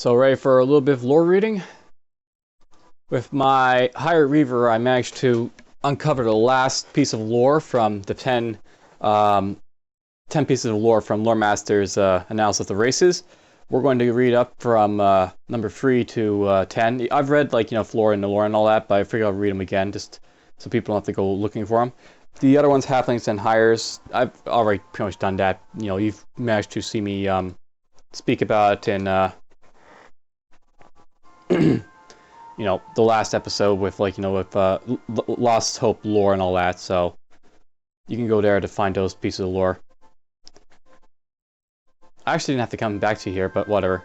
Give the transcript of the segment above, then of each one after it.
So ready for a little bit of lore reading? With my Higher Reaver, I managed to uncover the last piece of lore from the 10 pieces of lore from Loremaster's analysis of the races. We're going to read up from number 3 to 10. I've read, Flora and the lore and all that, but I figured I'll read them again, just so people don't have to go looking for them. The other ones, Halflings and Hires, I've already pretty much done that. You've managed to see me speak about it in the last episode with Lost Hope lore and all that, so you can go there to find those pieces of lore. I actually didn't have to come back to here, but whatever.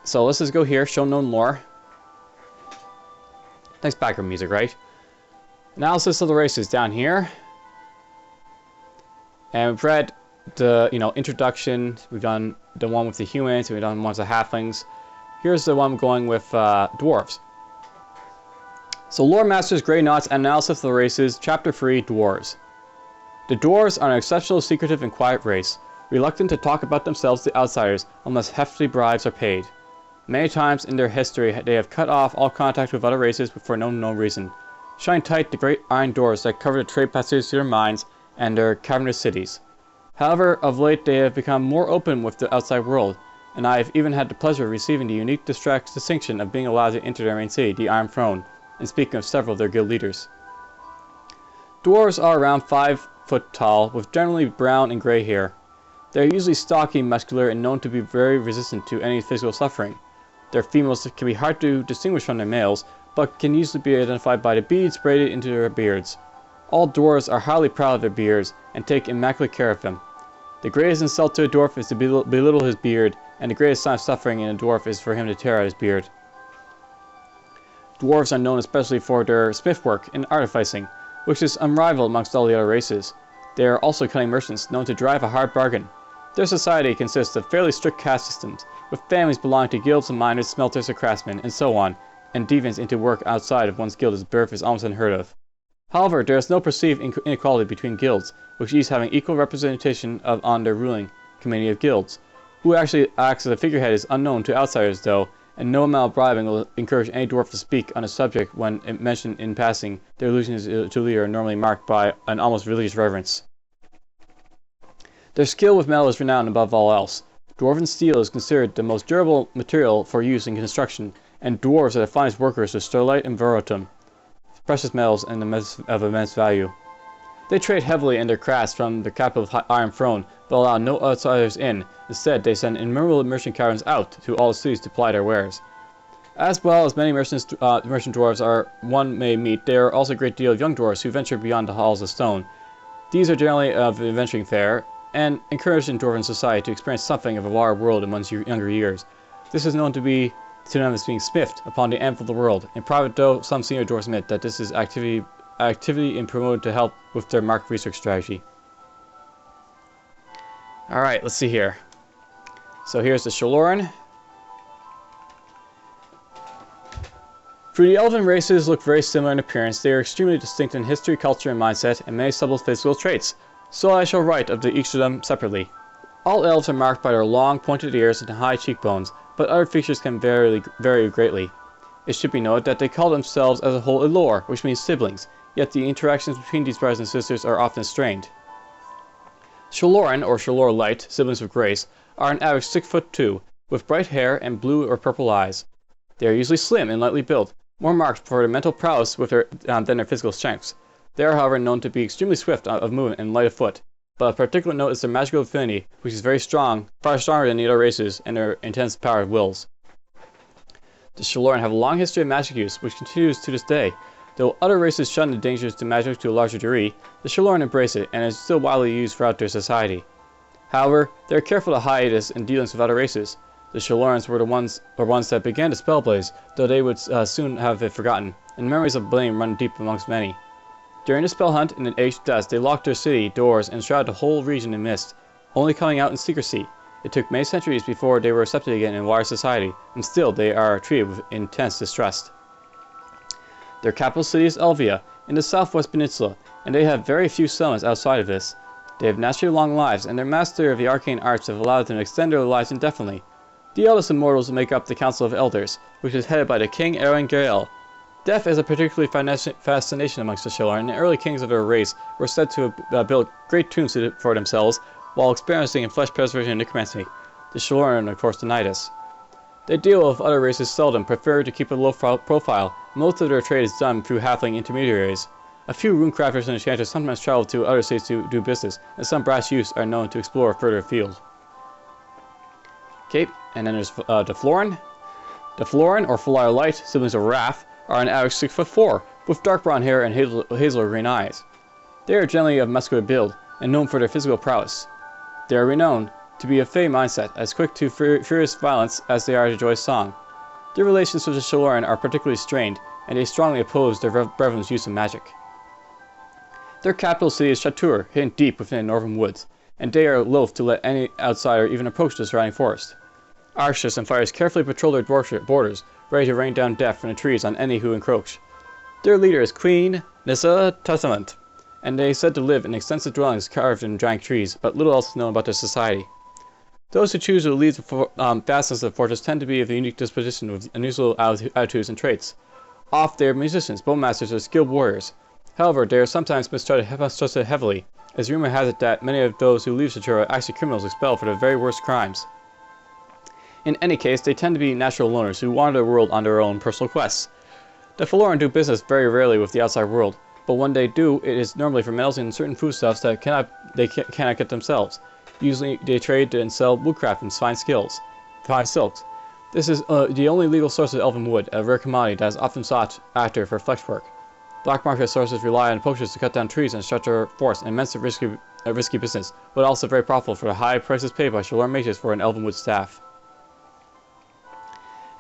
So let's just go here, show known lore. Nice background music, right? Analysis of the races down here. And we've read the, introduction. We've done the one with the humans, we've done one with the halflings. Here's the one going with dwarves. So Loremaster's Grey Knots and Analysis of the Races, Chapter 3, Dwarves. The dwarves are an exceptionally secretive and quiet race, reluctant to talk about themselves to outsiders unless hefty bribes are paid. Many times in their history they have cut off all contact with other races for no known reason, shutting tight the great iron doors that cover the trade passages to their mines and their cavernous cities. However, of late they have become more open with the outside world, and I have even had the pleasure of receiving the unique distinction of being allowed to enter their main city, the Iron Throne, and speaking of several of their guild leaders. Dwarves are around 5 foot tall, with generally brown and grey hair. They are usually stocky, muscular, and known to be very resistant to any physical suffering. Their females can be hard to distinguish from their males, but can usually be identified by the beads braided into their beards. All dwarves are highly proud of their beards, and take immaculate care of them. The greatest insult to a dwarf is to belittle his beard, and the greatest sign of suffering in a dwarf is for him to tear out his beard. Dwarves are known especially for their smith work and artificing, which is unrivaled amongst all the other races. They are also cunning merchants, known to drive a hard bargain. Their society consists of fairly strict caste systems, with families belonging to guilds of miners, smelters, or craftsmen, and so on, and deviance into work outside of one's guild's birth is almost unheard of. However, there is no perceived inequality between guilds, with each having equal representation on their ruling committee of guilds. Who actually acts as a figurehead is unknown to outsiders, though, and no amount of bribing will encourage any dwarf to speak on a subject when mentioned in passing. Their allusions to leader are normally marked by an almost religious reverence. Their skill with metal is renowned above all else. Dwarven steel is considered the most durable material for use in construction, and dwarves are the finest workers of sterlite and verotum, precious metals and of immense value. They trade heavily in their crafts from the capital of Iron Throne, but allow no outsiders in. Instead, they send innumerable merchant caravans out to all the cities to ply their wares. As well as many merchant dwarves one may meet, there are also a great deal of young dwarves who venture beyond the halls of stone. These are generally of the adventuring fare, and encouraged in dwarven society to experience something of a wider world in one's younger years. This is known to them as being smithed upon the anvil of the world. In private, though, some senior dwarves admit that this is activity and promoted to help with their market research strategy. Alright, let's see here. So here's the Shaloran. For the elven races look very similar in appearance, they are extremely distinct in history, culture, and mindset, and many subtle physical traits, so I shall write of each of them separately. All elves are marked by their long, pointed ears and high cheekbones, but other features can vary greatly. It should be noted that they call themselves as a whole Elor, which means siblings, yet the interactions between these brothers and sisters are often strained. Shaloran, or Shalor Light, siblings of Grace, are an average 6'2", with bright hair and blue or purple eyes. They are usually slim and lightly built, more marked for their mental prowess than their physical strengths. They are, however, known to be extremely swift of movement and light of foot, but of particular note is their magical affinity, which is very strong, far stronger than the other races, and their intense power of wills. The Shaloran have a long history of magic use, which continues to this day. Though other races shun the dangers to magic to a larger degree, the Shaloran embrace it, and is still widely used throughout their society. However, they are careful to hide this in dealings with other races. The Shalorans were the ones that began to spell blaze, though they would soon have it forgotten, and memories of blame run deep amongst many. During the spell hunt and in age dust, they locked their city doors and shrouded the whole region in mist, only coming out in secrecy. It took many centuries before they were accepted again in wider society, and still they are treated with intense distrust. Their capital city is Elvia, in the southwest peninsula, and they have very few settlements outside of this. They have naturally long lives, and their master of the arcane arts have allowed them to extend their lives indefinitely. The eldest immortals make up the Council of Elders, which is headed by the King Maj'Eyal. Death is a particular fascination amongst the Shaloran, and the early kings of their race were said to have built great tombs for themselves while experimenting in flesh preservation and necromancy. The Shaloran, of course, deny this. They deal with other races seldom, prefer to keep a low profile. Most of their trade is done through halfling intermediaries. A few runecrafters and enchanters sometimes travel to other states to do business, and some brass youths are known to explore further afield. Okay, and then there's the Florin. The Florin, or Falar Light, siblings of Wrath, are an average 6'4", with dark brown hair and hazel green eyes. They are generally of muscular build, and known for their physical prowess. They are renowned to be of Fey mindset, as quick to furious violence as they are to joyous song. Their relations with the Shaloran are particularly strained, and they strongly oppose their brethren's use of magic. Their capital city is Shatur, hidden deep within the northern woods, and they are loath to let any outsider even approach the surrounding forest. Archers and fighters carefully patrol their borders, ready to rain down death from the trees on any who encroach. Their leader is Queen Nissa Testament, and they are said to live in extensive dwellings carved in giant trees, but little else is known about their society. Those who choose to lead the fastness of the fortress tend to be of a unique disposition with unusual attitudes and traits. Often they are musicians, bowmasters, or skilled warriors. However, they are sometimes mistrusted heavily, as rumor has it that many of those who leave Shatura are actually criminals expelled for the very worst crimes. In any case, they tend to be natural loners who wander the world on their own personal quests. The Faloran do business very rarely with the outside world, but when they do, it is normally for metals and certain foodstuffs that they cannot get themselves. Usually, they trade and sell woodcraft and fine silks. This is the only legal source of elven wood, a rare commodity that is often sought after for flesh work. Black market sources rely on poachers to cut down trees and stretch their forests, an immensely risky business, but also very profitable for the high prices paid by Shaloran mages for an elven wood staff.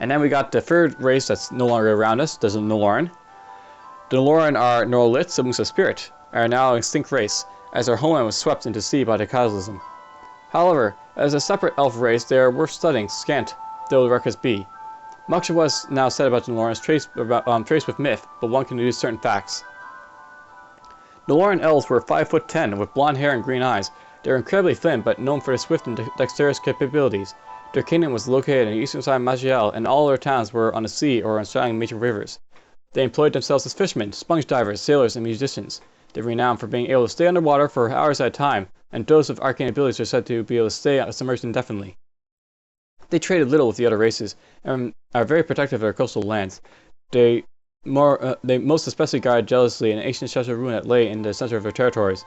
And then we got the third race that's no longer around us, the Noloran. The Noloran are Norolith, siblings of Spirit, are now an extinct race, as their homeland was swept into sea by the cataclysm. However, as a separate elf race, they are worth studying, scant though the records be. Much of what is now said about the Noloran is traced with myth, but one can deduce certain facts. Noloran elves were 5'10", with blonde hair and green eyes. They are incredibly thin, but known for their swift and dexterous capabilities. Their kingdom was located on the eastern side of Maj'Eyal, and all their towns were on the sea or on surrounding major rivers. They employed themselves as fishermen, sponge divers, sailors, and musicians. They were renowned for being able to stay underwater for hours at a time, and those with arcane abilities are said to be able to stay submerged indefinitely. They traded little with the other races, and are very protective of their coastal lands. They most especially guarded jealously an ancient shelter ruin that lay in the center of their territories.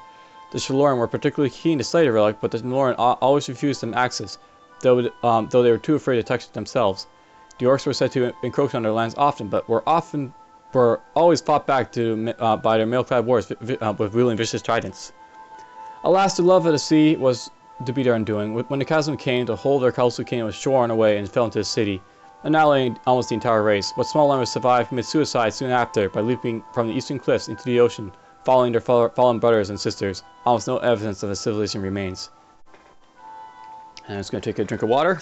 The Shaloran were particularly keen to slay the relic, but the Noloran always refused them access, though they were too afraid to touch it themselves. The orcs were said to encroach on their lands often, but were always fought back by their mail-clad warriors with wielding vicious tridents. Alas, the love of the sea was to be their undoing. When the chasm came, the whole of their coastal kingdom was shorn away and fell into the sea, annihilating almost the entire race. What small numbers survived committed suicide soon after by leaping from the eastern cliffs into the ocean, following their fallen brothers and sisters. Almost no evidence of a civilization remains. And I'm just going to take a drink of water.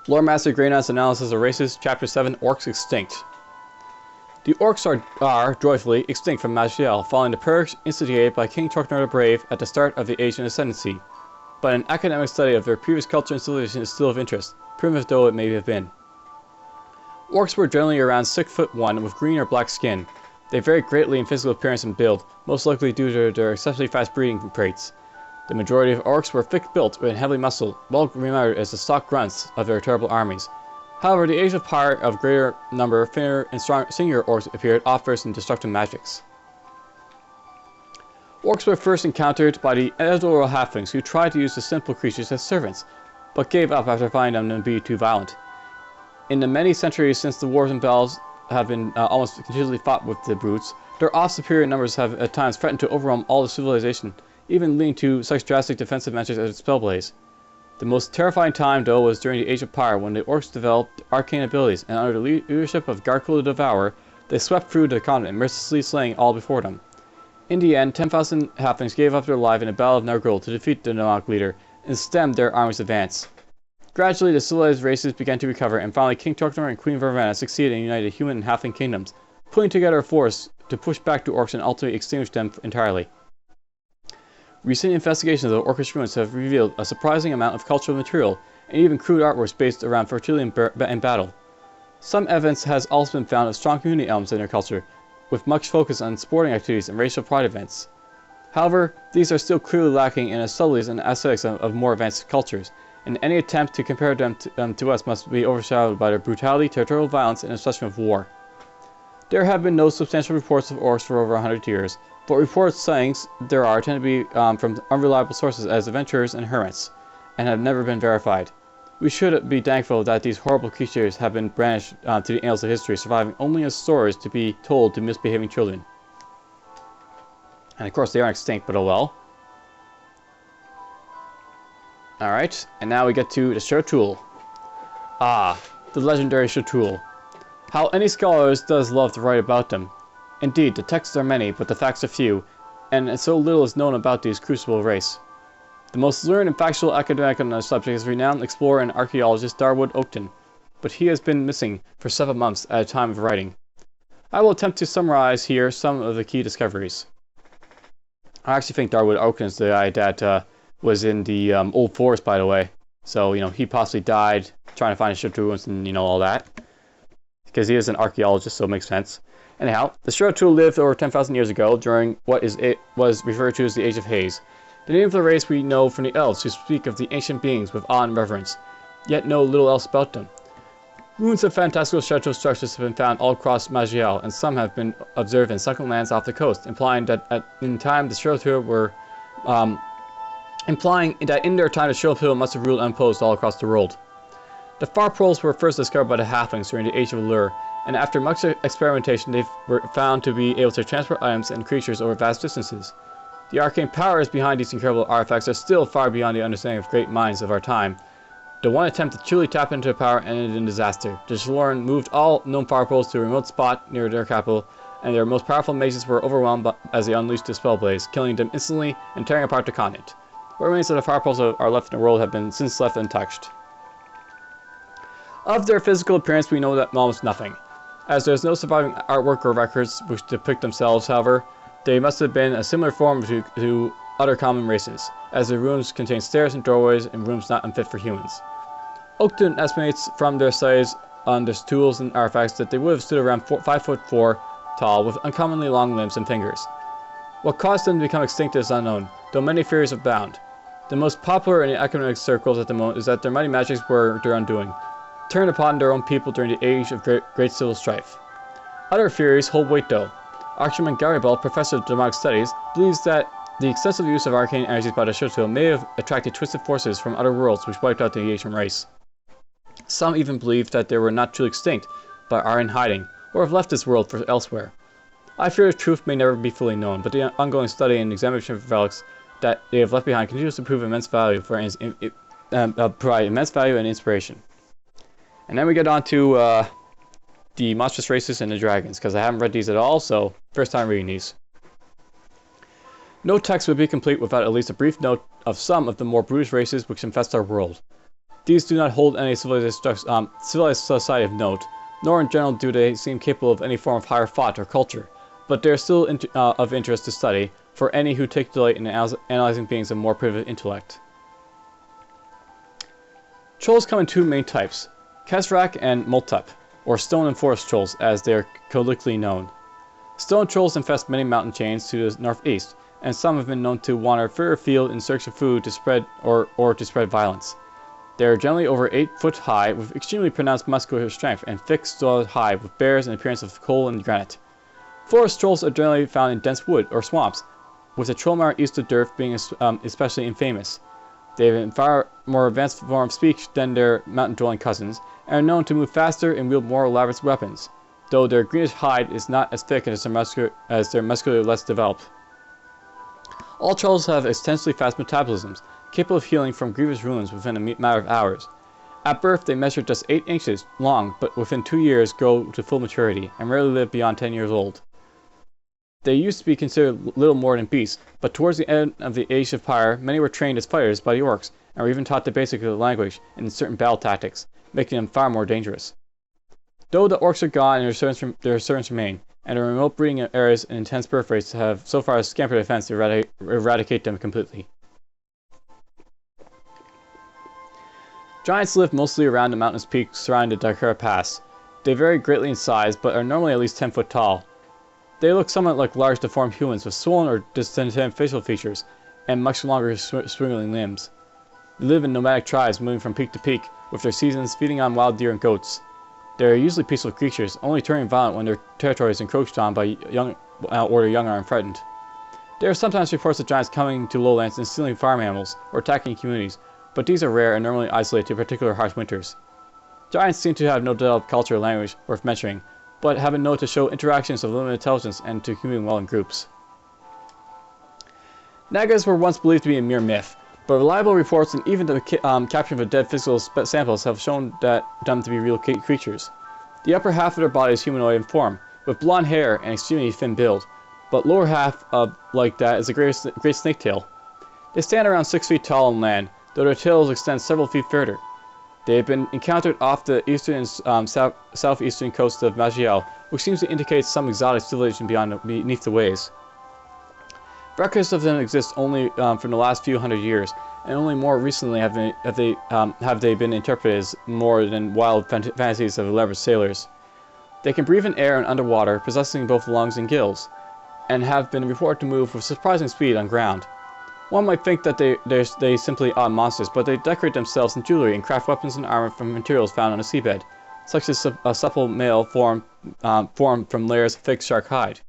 Loremaster Greynon's Analysis of Races, Chapter 7, Orcs Extinct. The orcs are joyfully extinct from Maj'Eyal, following the purge instigated by King Torknar the Brave at the start of the Asian Ascendancy. But an academic study of their previous culture and civilization is still of interest, primitive though it may have been. Orcs were generally around 6'1", with green or black skin. They varied greatly in physical appearance and build, most likely due to their exceptionally fast breeding traits. The majority of orcs were thick-built and heavily muscled, well remembered as the stock grunts of their terrible armies. However, the age of power of greater number, thinner and singular orcs appeared, off-versed in destructive magics. Orcs were first encountered by the Eldoral halflings, who tried to use the simple creatures as servants, but gave up after finding them to be too violent. In the many centuries since the wars and battles have been almost continuously fought with the brutes, their oft-superior numbers have at times threatened to overwhelm all the civilization, even leading to such drastic defensive measures as Spellblaze. The most terrifying time, though, was during the Age of Power, when the orcs developed arcane abilities, and under the leadership of Garkul the Devourer, they swept through the continent, mercilessly slaying all before them. In the end, 10,000 halflings gave up their lives in the Battle of Nargol to defeat the Nomadic leader, and stemmed their army's advance. Gradually, the civilized races began to recover, and finally King Torknar and Queen Vervana succeeded in uniting the human and halfling kingdoms, putting together a force to push back the orcs and ultimately extinguish them entirely. Recent investigations of Orcish ruins have revealed a surprising amount of cultural material, and even crude artworks based around fertility and battle. Some evidence has also been found of strong community elements in their culture, with much focus on sporting activities and racial pride events. However, these are still clearly lacking in the subtleties and aesthetics of more advanced cultures, and any attempt to compare them to us must be overshadowed by their brutality, territorial violence, and obsession with war. There have been no substantial reports of orcs for over 100 years, but reports sightings there are tend to be from unreliable sources as adventurers and hermits, and have never been verified. We should be thankful that these horrible creatures have been banished to the annals of history, surviving only as stories to be told to misbehaving children. And of course they aren't extinct, but oh well. Alright, and now we get to the Shotul. Ah, the legendary Shotul. How any scholars does love to write about them. Indeed, the texts are many, but the facts are few, and so little is known about these crucible race. The most learned and factual academic on the subject is renowned explorer and archaeologist Darwood Oakton, but he has been missing for 7 months at a time of writing. I will attempt to summarize here some of the key discoveries. I actually think Darwood Oakton is the guy that was in the Old Forest, by the way. So, he possibly died trying to find the Shotul ruins and, all that. Because he is an archaeologist, so it makes sense. Anyhow, the Shotul lived over 10,000 years ago during what was referred to as the Age of Haze. The name of the race we know from the elves, who speak of the ancient beings with awe and reverence, yet know little else about them. Ruins of fantastical Shotul structures have been found all across Maj'Eyal, and some have been observed in sunken lands off the coast, implying that in their time the Shotul must have ruled unopposed all across the world. The Far Poles were first discovered by the Halflings during the Age of Allure, and after much experimentation they were found to be able to transport items and creatures over vast distances. The arcane powers behind these incredible artifacts are still far beyond the understanding of great minds of our time. The one attempt to truly tap into the power ended in disaster. The Shaloran moved all known Far Poles to a remote spot near their capital, and their most powerful mages were overwhelmed as they unleashed the spell blaze, killing them instantly and tearing apart the continent. What remains of the Far Poles are left in the world have been since left untouched. Of their physical appearance we know that almost nothing. As there is no surviving artwork or records which depict themselves, however, they must have been a similar form to other common races, as the ruins contain stairs and doorways and rooms not unfit for humans. Oakton estimates from their size on their tools and artifacts that they would have stood around 5'4" tall with uncommonly long limbs and fingers. What caused them to become extinct is unknown, though many theories abound. The most popular in the academic circles at the moment is that their mighty magics were their undoing, turned upon their own people during the age of great civil strife. Other theories hold weight though. Archimond Garibald, professor of demonic studies, believes that the extensive use of arcane energies by the Shotul may have attracted twisted forces from other worlds which wiped out the ancient race. Some even believe that they were not truly extinct, but are in hiding, or have left this world for elsewhere. I fear the truth may never be fully known, but the ongoing study and examination of relics that they have left behind continues to prove immense value provide immense value and inspiration. And then we get on to the monstrous races and the dragons, because I haven't read these at all, so first time reading these. No text would be complete without at least a brief note of some of the more brutish races which infest our world. These do not hold any civilized society of note, nor in general do they seem capable of any form of higher thought or culture, but they are still of interest to study for any who take delight in analyzing beings of more primitive intellect. Trolls come in two main types, Kesrak and Multup, or stone and forest trolls as they are colloquially known. Stone trolls infest many mountain chains to the northeast, and some have been known to wander further afield in search of food to spread or to spread violence. They are generally over 8 foot high, with extremely pronounced muscular strength and thick solid hide with bears and appearance of coal and granite. Forest trolls are generally found in dense wood or swamps, with the Trollmar east of Durf being especially infamous. They have a far more advanced form of speech than their mountain-dwelling cousins, and are known to move faster and wield more elaborate weapons, though their greenish hide is not as thick as their muscular less developed. All trolls have extensively fast metabolisms, capable of healing from grievous wounds within a matter of hours. At birth they measure just 8 inches long, but within 2 years grow to full maturity, and rarely live beyond 10 years old. They used to be considered little more than beasts, but towards the end of the Age of Fire, many were trained as fighters by the orcs, and were even taught the basics of the language and certain battle tactics, making them far more dangerous. Though the orcs are gone and their servants remain, and in remote breeding areas and intense birth rates have so far scampered defense to eradicate them completely. Giants live mostly around the mountainous peaks surrounding the Dakar Pass. They vary greatly in size, but are normally at least 10 foot tall. They look somewhat like large deformed humans with swollen or distended facial features, and much longer swinging limbs. They live in nomadic tribes moving from peak to peak, with their seasons feeding on wild deer and goats. They are usually peaceful creatures, only turning violent when their territory is encroached on by young or young are unthreatened. There are sometimes reports of giants coming to lowlands and stealing farm animals or attacking communities, but these are rare and normally isolated to particular harsh winters. Giants seem to have no developed culture or language worth mentioning, but have been known to show interactions of limited intelligence and to communing well in groups. Nagas were once believed to be a mere myth, but reliable reports and even the capturing of dead physical samples have shown them to be real creatures. The upper half of their body is humanoid in form, with blonde hair and extremely thin build, but lower half like that is a great snake tail. They stand around 6 feet tall on land, though their tails extend several feet further. They have been encountered off the eastern and southeastern coast of Maj'Eyal, which seems to indicate some exotic civilization beneath the waves. Records of them exist only from the last few hundred years, and only more recently have they been interpreted as more than wild fantasies of elaborate sailors. They can breathe in air and underwater, possessing both lungs and gills, and have been reported to move with surprising speed on ground. One might think that they simply are monsters, but they decorate themselves in jewelry and craft weapons and armor from materials found on the seabed, such as a supple mail formed from layers of thick shark hide.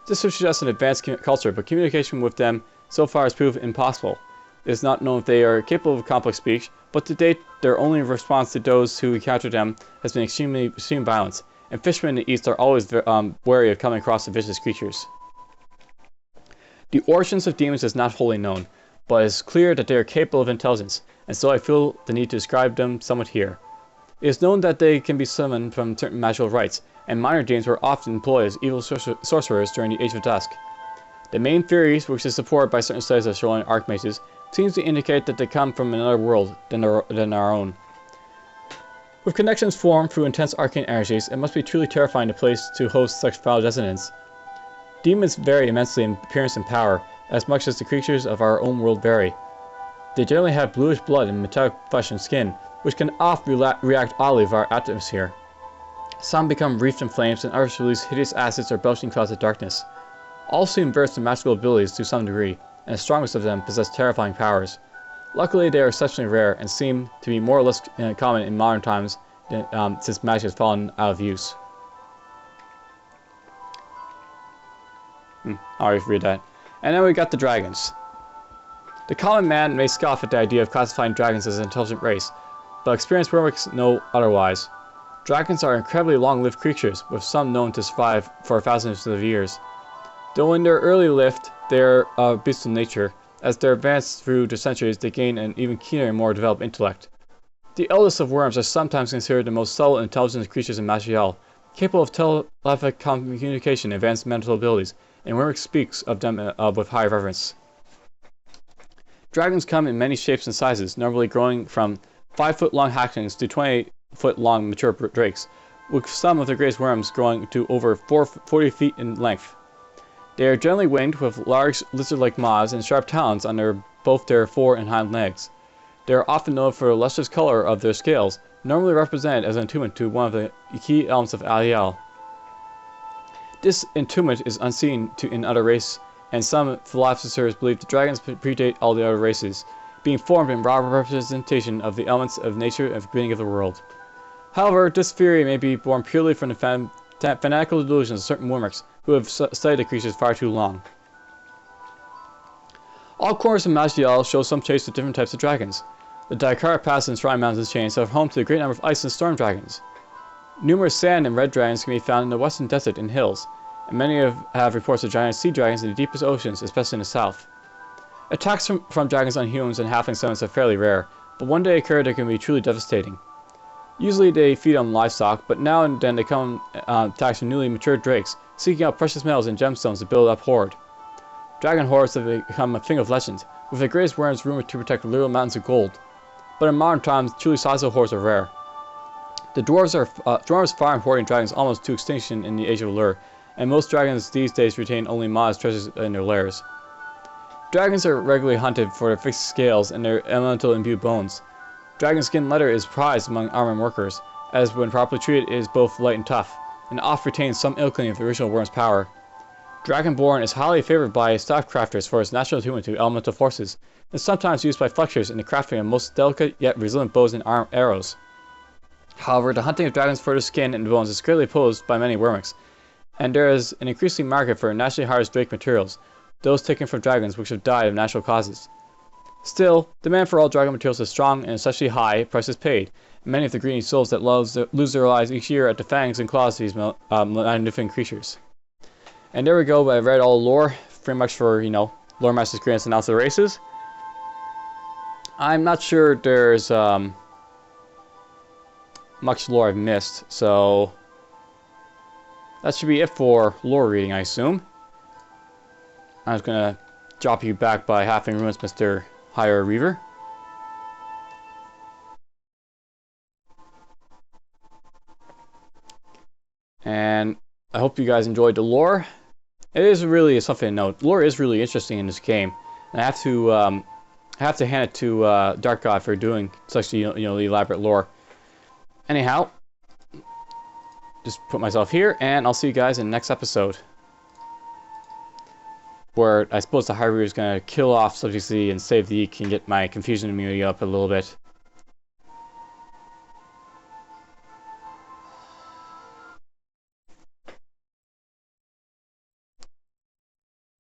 This suggests an advanced culture, but communication with them so far has proved impossible. It is not known if they are capable of complex speech, but to date their only response to those who encounter them has been extreme violence, and fishermen in the east are always wary of coming across the vicious creatures. The origins of demons is not wholly known, but it is clear that they are capable of intelligence, and so I feel the need to describe them somewhat here. It is known that they can be summoned from certain magical rites, and minor demons were often employed as evil sorcerers during the Age of Dusk. The main theories, which is supported by certain studies of Shoreline archmages, seems to indicate that they come from another world than our own. With connections formed through intense arcane energies, it must be truly terrifying to place to host such foul dissonance. Demons vary immensely in appearance and power, as much as the creatures of our own world vary. They generally have bluish blood and metallic flesh and skin, which can often react oddly with our atmosphere. Some become wreathed in flames, and others release hideous acids or belching clouds of darkness. All seem versed in magical abilities to some degree, and the strongest of them possess terrifying powers. Luckily, they are exceptionally rare, and seem to be more or less common in modern times since magic has fallen out of use. I already read that. And then we got the dragons. The common man may scoff at the idea of classifying dragons as an intelligent race, but experienced werewolves know otherwise. Dragons are incredibly long-lived creatures, with some known to survive for thousands of years. Though in their early life, they are beasts of nature. As they advance through the centuries, they gain an even keener and more developed intellect. The eldest of worms are sometimes considered the most subtle and intelligent creatures in Maj'Eyal, capable of telepathic communication and advanced mental abilities, and Warwick speaks of them with high reverence. Dragons come in many shapes and sizes, normally growing from 5-foot-long hatchlings to 20-foot-long mature drakes, with some of the greatest worms growing to over 40 feet in length. They are generally winged with large lizard-like maws and sharp talons on both their fore and hind legs. They are often known for the lustrous color of their scales, normally represented as an attunement to one of the key elements of Maj'Eyal. This attunement is unseen in other races, and some philosophers believe the dragons predate all the other races, being formed in raw representation of the elements of nature at the beginning of the world. However, this theory may be born purely from the fanatical delusions of certain Wyrmreks who have studied the creatures far too long. All corners of Maj'Eyal show some trace of different types of dragons. The Dakar Pass and Shrine Mountains chains are home to a great number of ice and storm dragons. Numerous sand and red dragons can be found in the western desert and hills, and many have reports of giant sea dragons in the deepest oceans, especially in the south. Attacks from dragons on humans and halfling settlements are fairly rare, but when they occur they can be truly devastating. Usually they feed on livestock, but now and then they come attacks from newly matured drakes, seeking out precious metals and gemstones to build up hoard. Dragon hordes have become a thing of legend, with the greatest worms rumored to protect literal mountains of gold. But in modern times, truly sizable hordes are rare. The dwarves farm hoarding dragons almost to extinction in the Age of Allure, and most dragons these days retain only modest treasures in their lairs. Dragons are regularly hunted for their fixed scales and their elemental imbued bones. Dragon skin leather is prized among armor workers, as when properly treated it is both light and tough, and oft retains some inkling of the original worm's power. Dragonborn is highly favored by staff crafters for its natural attunement to elemental forces, and is sometimes used by flexors in the crafting of most delicate yet resilient bows and arrows. However, the hunting of dragons for their skin and bones is greatly opposed by many Wyrmics, and there is an increasing market for naturally harvested drake materials, those taken from dragons which have died of natural causes. Still, demand for all dragon materials is strong and especially high, prices paid, and many of the greedy souls that lose their lives each year at the fangs and claws of these magnificent creatures. And there we go, I read all the lore, pretty much for, Loremaster's grants and announce the races. I'm not sure there's much lore I've missed, so that should be it for lore reading, I assume. I'm just gonna drop you back by halving ruins, Mr. Higher Reaver. And I hope you guys enjoyed the lore. It is really something to note. Lore is really interesting in this game, and I have to hand it to Dark God for doing such the elaborate lore. Anyhow, just put myself here, and I'll see you guys in the next episode, where I suppose the High Reaver is going to kill off Subject Z and save the Eek and get my confusion immunity up a little bit.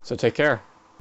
So take care.